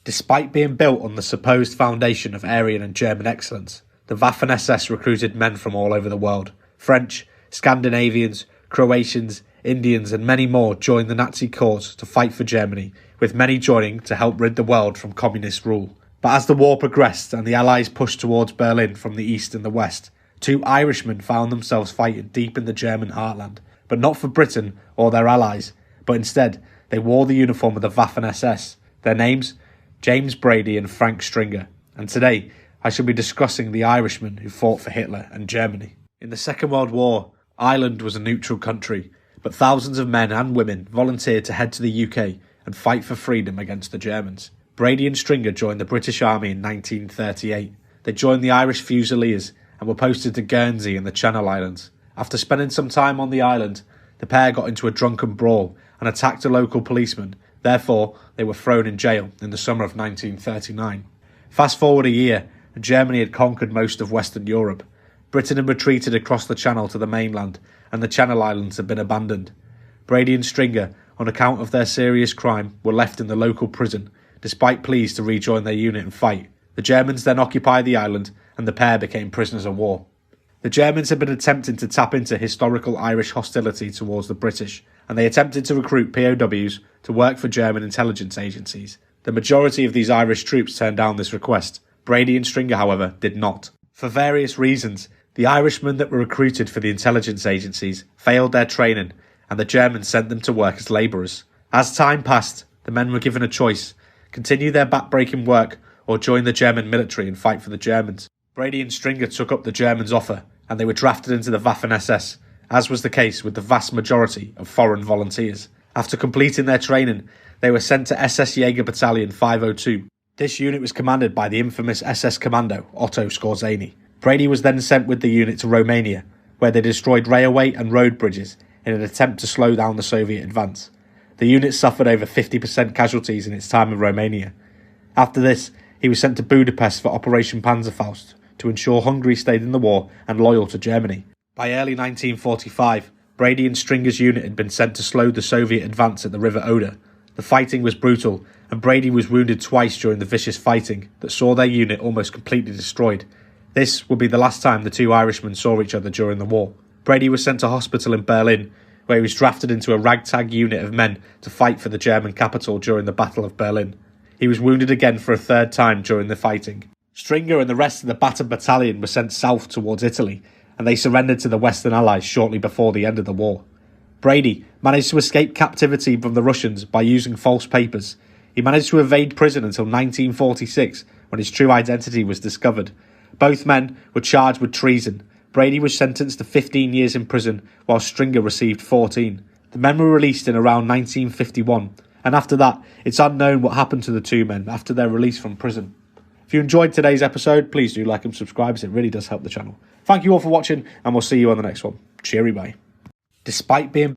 Despite being built on the supposed foundation of Aryan and German excellence, the Waffen SS recruited men from all over the world. French, Scandinavians, Croatians, Indians and many more joined the Nazi cause to fight for Germany, with many joining to help rid the world from communist rule. But as the war progressed and the Allies pushed towards Berlin from the east and the west, two Irishmen found themselves fighting deep in the German heartland, but not for Britain or their allies, but instead they wore the uniform of the Waffen SS. Their names? James Brady and Frank Stringer, and today I shall be discussing the Irishmen who fought for Hitler and Germany. In the Second World War, Ireland was a neutral country, but thousands of men and women volunteered to head to the UK and fight for freedom against the Germans. Brady and Stringer joined the British Army in 1938. They joined the Irish Fusiliers and were posted to Guernsey and the Channel Islands. After spending some time on the island, the pair got into a drunken brawl and attacked a local policeman. Therefore, they were thrown in jail in the summer of 1939. Fast forward a year, and Germany had conquered most of Western Europe. Britain had retreated across the Channel to the mainland, and the Channel Islands had been abandoned. Brady and Stringer, on account of their serious crime, were left in the local prison, despite pleas to rejoin their unit and fight. The Germans then occupied the island, and the pair became prisoners of war. The Germans had been attempting to tap into historical Irish hostility towards the British, and they attempted to recruit POWs to work for German intelligence agencies. The majority of these Irish troops turned down this request. Brady and Stringer, however, did not. For various reasons, the Irishmen that were recruited for the intelligence agencies failed their training, and the Germans sent them to work as labourers. As time passed, the men were given a choice: continue their back-breaking work or join the German military and fight for the Germans. Brady and Stringer took up the Germans' offer, and they were drafted into the Waffen SS, as was the case with the vast majority of foreign volunteers. After completing their training, they were sent to SS Jaeger Battalion 502. This unit was commanded by the infamous SS commando Otto Skorzeny. Brady was then sent with the unit to Romania, where they destroyed railway and road bridges in an attempt to slow down the Soviet advance. The unit suffered over 50% casualties in its time in Romania. After this, he was sent to Budapest for Operation Panzerfaust to ensure Hungary stayed in the war and loyal to Germany. By early 1945, Brady and Stringer's unit had been sent to slow the Soviet advance at the River Oder. The fighting was brutal, and Brady was wounded twice during the vicious fighting that saw their unit almost completely destroyed. This would be the last time the two Irishmen saw each other during the war. Brady was sent to hospital in Berlin, where he was drafted into a ragtag unit of men to fight for the German capital during the Battle of Berlin. He was wounded again for a third time during the fighting. Stringer and the rest of the battered battalion were sent south towards Italy, and they surrendered to the Western Allies shortly before the end of the war. Brady managed to escape captivity from the Russians by using false papers. He managed to evade prison until 1946, when his true identity was discovered. Both men were charged with treason. Brady was sentenced to 15 years in prison, while Stringer received 14. The men were released in around 1951, and after that, it's unknown what happened to the two men after their release from prison. If you enjoyed today's episode, please do like and subscribe, as it really does help the channel. Thank you all for watching, and we'll see you on the next one. Cheery bye. Despite being